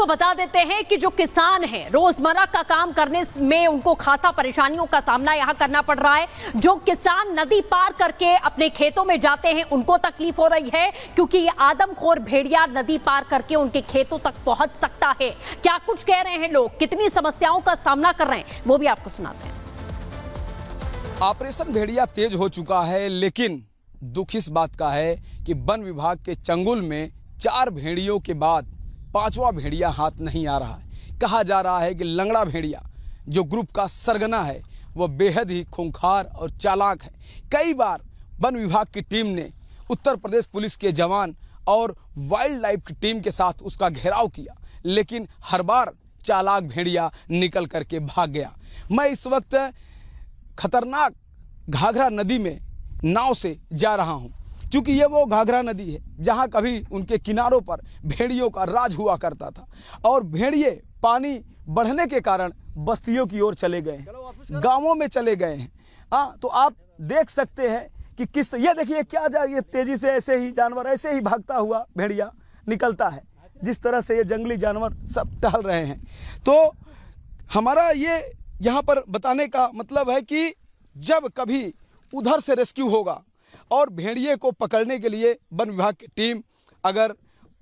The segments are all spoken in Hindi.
आपको बता देते हैं कि जो किसान हैं रोजमर्रा का काम करने में उनको खासा परेशानियों का सामना यहां करना पड़ रहा है। जो किसान नदी पार करके अपने खेतों में जाते हैं उनको तकलीफ हो रही है, क्योंकि ये आदमखोर भेड़िया नदी पार करके उनके खेतों तक पहुंच सकता है। क्या कुछ कह रहे हैं लोग, कितनी समस्याओं का सामना कर रहे हैं, वो भी आपको सुनाते हैं। ऑपरेशन भेड़िया तेज हो चुका है, लेकिन दुख इस बात का है कि वन विभाग के चंगुल में 4 भेड़ियों के बाद 5वां भेड़िया हाथ नहीं आ रहा है। कहा जा रहा है कि लंगड़ा भेड़िया जो ग्रुप का सरगना है वह बेहद ही खूंखार और चालाक है। कई बार वन विभाग की टीम ने उत्तर प्रदेश पुलिस के जवान और वाइल्ड लाइफ की टीम के साथ उसका घेराव किया, लेकिन हर बार चालाक भेड़िया निकल करके भाग गया। मैं इस वक्त खतरनाक घाघरा नदी में नाव से जा रहा हूं, क्योंकि ये वो घाघरा नदी है जहां कभी उनके किनारों पर भेड़ियों का राज हुआ करता था, और भेड़िए पानी बढ़ने के कारण बस्तियों की ओर चले गए हैं, गांवों में चले गए हैं। तो आप देख सकते हैं कि किस, ये देखिए क्या ये तेजी से ऐसे ही जानवर ऐसे ही भागता हुआ भेड़िया निकलता है, जिस तरह से ये जंगली जानवर सब टहल रहे हैं। तो हमारा ये यहाँ पर बताने का मतलब है कि जब कभी उधर से रेस्क्यू होगा और भेड़िए को पकड़ने के लिए वन विभाग की टीम अगर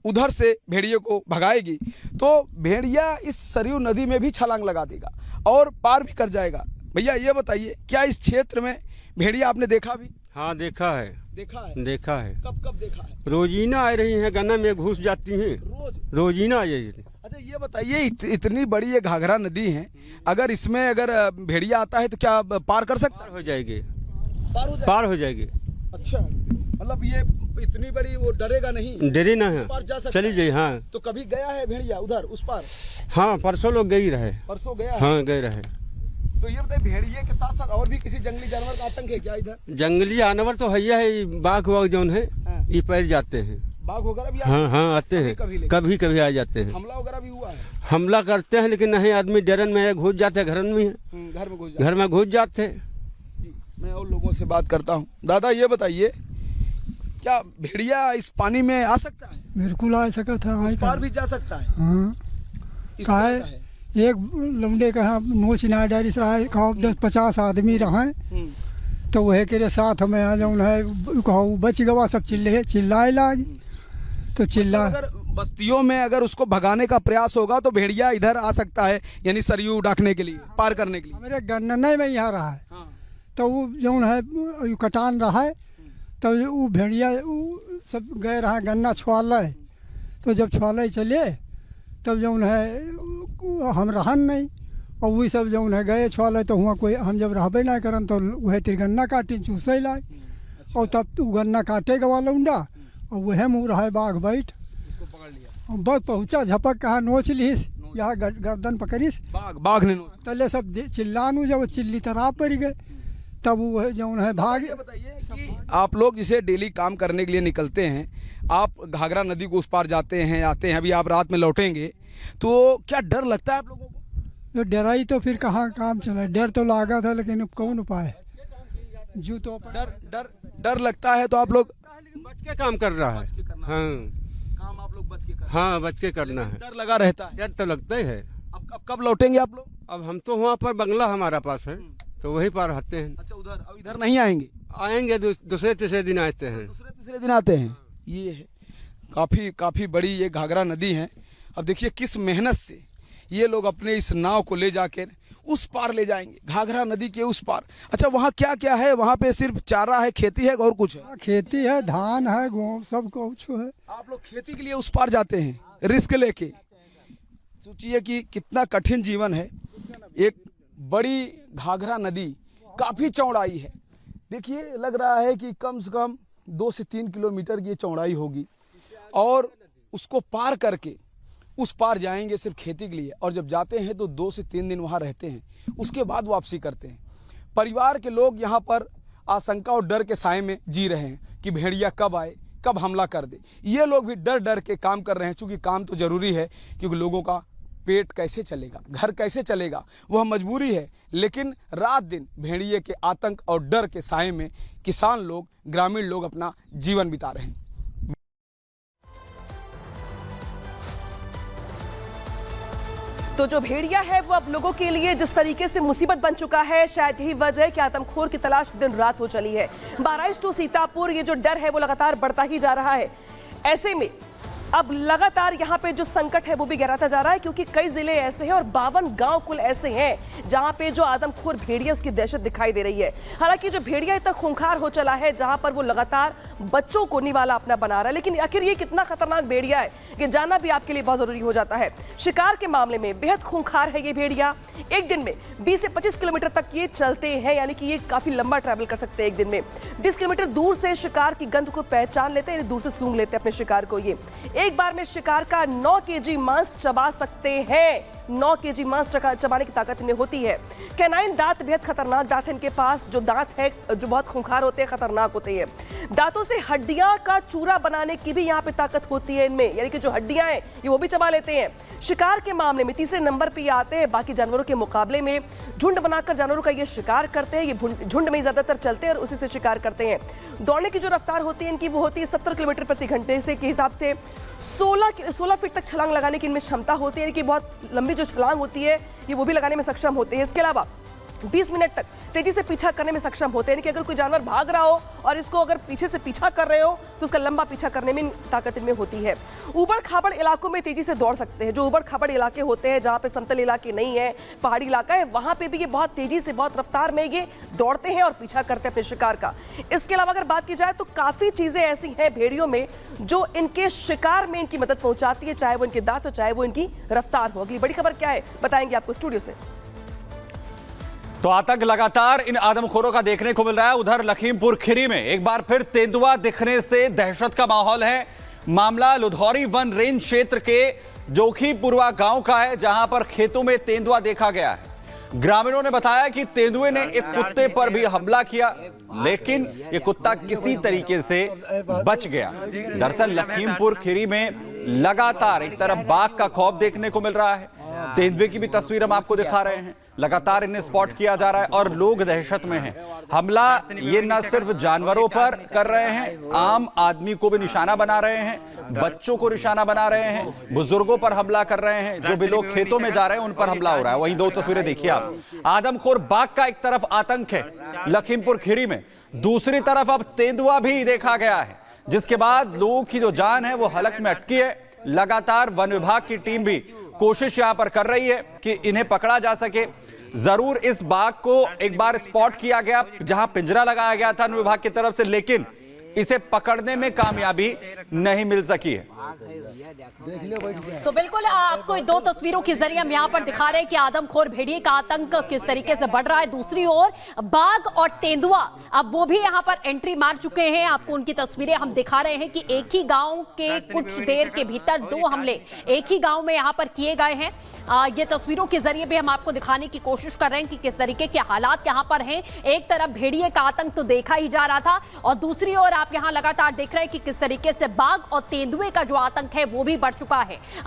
उधर से भेड़िए को भगाएगी तो भेड़िया इस सरयू नदी में भी छलांग लगा देगा और पार भी कर जाएगा। भैया ये बताइए, क्या इस क्षेत्र में भेड़िया आपने देखा भी? हाँ देखा है। देखा है। कब कब देखा है? रोजीना आ रही हैं, गन्ना में घुस जाती हैं रोजीना ये। अच्छा ये बताइए, इतनी बड़ी ये घाघरा नदी है, अगर इसमें अगर भेड़िया आता है तो क्या पार कर सकता है? हो जाएगी, पार हो जाएगी। अच्छा, मतलब ये इतनी बड़ी, वो डरेगा नहीं? डरे ना है, पार जा सकता चली जाए। हाँ तो कभी गया है भेड़िया उधर उस पार? हाँ परसों लोग गई रहे। परसों गया है? हाँ गए रहे। तो ये बताइए, भेड़िए के साथ साथ और भी किसी जंगली जानवर का आतंक है क्या इधर? जंगली जानवर तो है, बाघ वाघ जौन है ये पैर जाते हैं। बाघ वगैरह भी हाँ आते हैं, कभी कभी आ जाते हैं। हमला वगैरह भी हुआ है? हमला करते हैं, लेकिन नहीं, आदमी डरन में घुस जाते हैं, घर में घुस जाते हैं। मैं और लोगों से बात करता हूँ। दादा ये बताइए, क्या भेड़िया इस पानी में आ सकता है? बिल्कुल आ सकता है, इस पार भी जा सकता है। हाँ एक लौंडे का नोच ना डारी से आए, 10-50 आदमी रहे तो वह के साथ में आ जाऊन है, कहो बच गवा, सब चिल्लाए लाग तो चिल्ला। अगर बस्तियों में अगर उसको भगाने का प्रयास होगा तो भेड़िया इधर आ सकता है, यानी सरयू डाकने के लिए, पार करने के लिए। हमारे गन्ना में यहाँ रहा है। हाँ। तो वो जो है कटान रहा है, तो वो भेड़िया सब गए रहा गन्ना छुआल, तो जब छुआल चले तब जो है हम रहन नहीं, और वही सब जो है गए छुआल, तो हुआ कोई हम जब रहबे ना करन तो वह तिर गन्ना काटे चूसे लाए। और तब तू गन्ना काटे गवा लौंडा, और वह मुँह रहा बाघ बैठ बस पहुँचा, झपक कहा नोच लीस, यहाँ गर्दन पकड़ीस, बाघ ने तले सब चिल्लानू, जब चिल्ली तरह पड़ गए तब वो जो है भाग। बताइए कि आप लोग जिसे डेली काम करने के लिए निकलते हैं, आप घाघरा नदी को उस पार जाते हैं आते हैं, अभी आप रात में लौटेंगे, तो क्या डर लगता है आप लोगों को? तो डराई तो फिर कहाँ काम चला, डर तो लगा था, लेकिन अब कौन उपाय? जो तो डर लगता है, तो आप लोग बच के काम कर रहा है। हाँ काम आप लोग बच के कर? हाँ बच के करना है। डर लगा रहता है? डर तो लगता ही है। अब कब लौटेंगे आप लोग? अब हम तो वहाँ पर बंगला हमारा पास है, तो वही पार आते हैं। अच्छा उधर, अब इधर नहीं आएंगे? आएंगे दूसरे तीसरे दिन आते हैं। दूसरे तीसरे दिन आते हैं। ये है काफ़ी बड़ी ये घाघरा नदी है। अब देखिए किस मेहनत से ये लोग अपने इस नाव को ले जाकर उस पार ले जाएंगे, घाघरा नदी के उस पार। अच्छा वहाँ क्या क्या है? वहाँ पे सिर्फ चारा है, खेती है, और कुछ है? खेती है, धान है, गेहूं, सब कुछ है। आप लोग खेती के लिए उस पार जाते हैं रिस्क लेके। सोचिए कि कितना कठिन जीवन है। एक बड़ी घाघरा नदी काफ़ी चौड़ाई है, देखिए लग रहा है कि कम से कम 2 से 3 किलोमीटर की चौड़ाई होगी, और उसको पार करके उस पार जाएंगे सिर्फ खेती के लिए, और जब जाते हैं तो 2 से 3 दिन वहाँ रहते हैं, उसके बाद वापसी करते हैं। परिवार के लोग यहाँ पर आशंका और डर के साए में जी रहे हैं कि भेड़िया कब आए, कब हमला कर दे। ये लोग भी डर डर के काम कर रहे हैं, चूँकि काम तो ज़रूरी है, क्योंकि लोगों का पेट कैसे चलेगा, घर कैसे चलेगा, वह मजबूरी है। लेकिन रात दिन भेड़िए के आतंक और डर के साए में किसान लोग, ग्रामीण लोग अपना जीवन बिता रहे हैं। तो जो भेड़िया है वो अब लोगों के लिए जिस तरीके से मुसीबत बन चुका है, शायद यही वजह है कि आदमखोर की तलाश दिन रात हो चली है। बहराइच टू सीतापुर ये जो डर है वो लगातार बढ़ता ही जा रहा है। ऐसे में अब लगातार यहाँ पे जो संकट है वो भी गहराता जा रहा है, क्योंकि कई जिले ऐसे हैं और 52 गांव कुल ऐसे हैं जहाँ पे जो आदमखोर भेड़िया उसकी दहशत दिखाई दे रही है। हालांकि जो भेड़िया इतना खूंखार हो चला है जहाँ पर वो लगातार बच्चों को निवाला अपना बना रहा है, लेकिन आखिर ये कितना खतरनाक भेड़िया है ये जानना भी आपके लिए बहुत जरूरी हो जाता है। शिकार के मामले में बेहद खूंखार है ये भेड़िया। एक दिन में 20 से 25 किलोमीटर तक ये चलते हैं, यानी कि ये काफी लंबा ट्रैवल कर सकते हैं एक दिन में। 20 किलोमीटर दूर से शिकार की गंध को पहचान लेते हैं, दूर से सूंघ लेते हैं अपने शिकार को। ये एक बार में शिकार का 9 केजी मांस चबा सकते हैं। 9 केजी मांस चबाने की ताकत इन्हें होती है। कैनाइन दांत बेहद खतरनाक दांत है इनके पास। जो दांत है जो बहुत खूंखार होते हैं, खतरनाक होते हैं। दांतों से हड्डियां का चूरा बनाने की भी यहाँ पे ताकत होती है इनमें, यानी कि जो हड्डियां हैं ये वो भी चबा लेते हैं। शिकार के मामले में तीसरे नंबर पे आते हैं। बाकी जानवरों के मुकाबले में झुंड बनाकर जानवरों का ये शिकार करते हैं। ये झुंड में ही ज्यादातर चलते हैं और उसी से शिकार करते हैं। दौड़ने की जो रफ्तार होती है इनकी वो होती है 70 किलोमीटर प्रति घंटे से के हिसाब से। 16 फीट तक छलांग लगाने की इनमें क्षमता होती है, यानी कि बहुत लंबी जो छलांग होती है ये वो भी लगाने में सक्षम होते हैं। इसके अलावा 20 मिनट तक तेजी से पीछा करने में सक्षम होते हैं, यानी कि अगर कोई जानवर भाग रहा हो और इसको अगर पीछे से पीछा कर रहे हो तो उसका लंबा पीछा करने में ताकत इनमें होती है। ऊबड़ खाबड़ इलाकों में तेजी से दौड़ सकते हैं। जो ऊबड़ खाबड़ इलाके होते हैं जहाँ पे समतल इलाके नहीं है, पहाड़ी इलाका है, वहाँ पे भी ये बहुत तेजी से बहुत रफ्तार में ये दौड़ते हैं और पीछा करते हैं अपने शिकार का। इसके अलावा अगर बात की जाए तो काफी चीजें ऐसी हैं भेड़ियों में जो इनके शिकार में इनकी मदद पहुंचाती है, चाहे वो इनके दांत हो चाहे वो इनकी रफ्तार हो। अगली बड़ी खबर क्या है बताएंगे आपको स्टूडियो से। तो आतंक लगातार इन आदमखोरों का देखने को मिल रहा है। उधर लखीमपुर खीरी में एक बार फिर तेंदुआ दिखने से दहशत का माहौल है। मामला लुधौरी वन रेंज क्षेत्र के जोखीपुरवा गांव का है, जहां पर खेतों में तेंदुआ देखा गया है। ग्रामीणों ने बताया कि तेंदुए ने एक कुत्ते पर भी हमला किया, लेकिन ये कुत्ता किसी तरीके से बच गया। दरअसल लखीमपुर खीरी में लगातार एक तरफ बाघ का खौफ देखने को मिल रहा है, तेंदुए की भी तस्वीर हम आपको दिखा रहे हैं। लगातार इन्हें स्पॉट किया जा रहा है और लोग दहशत में हैं। हमला ये न सिर्फ जानवरों पर कर रहे हैं, आम आदमी को भी निशाना बना रहे हैं, बच्चों को निशाना बना रहे हैं, बुजुर्गों पर हमला कर रहे हैं। जो भी लोग खेतों में जा रहे हैं उन पर हमला हो रहा है। वहीं दो तस्वीरें देखिए आप। आदमखोर बाघ का एक तरफ आतंक है लखीमपुर खीरी में, दूसरी तरफ अब तेंदुआ भी देखा गया है, जिसके बाद लोगों की जो जान है वो हलक में अटकी है। लगातार वन विभाग की टीम भी कोशिश यहां पर कर रही है कि इन्हें पकड़ा जा सके। जरूर इस बाघ को एक बार स्पॉट किया गया जहां पिंजरा लगाया गया था वन विभाग की तरफ से, लेकिन इसे पकड़ने में कामयाबी नहीं मिल सकी है। तो बिल्कुल आपको दो तस्वीरों के जरिए हम यहां पर दिखा रहे हैं कि आदमखोर भेड़िए का आतंक किस तरीके से बढ़ रहा है। दूसरी ओर बाघ और तेंदुआ अब वो भी यहां पर एंट्री मार चुके हैं। आपको उनकी तस्वीरें हम दिखा रहे हैं कि एक ही गांव के कुछ देर के भीतर 2 हमले एक ही गांव में यहां पर किए गए हैं। ये तस्वीरों के जरिए भी हम आपको दिखाने की कोशिश कर रहे हैं कि किस तरीके के हालात यहां पर हैं। एक तरफ भेड़िए का आतंक तो देखा ही जा रहा था और दूसरी ओर आप यहां लगातार देख रहे हैं कि किस तरीके से बाघ और तेंदुए का जो आतंक है वो भी बढ़ चुका है।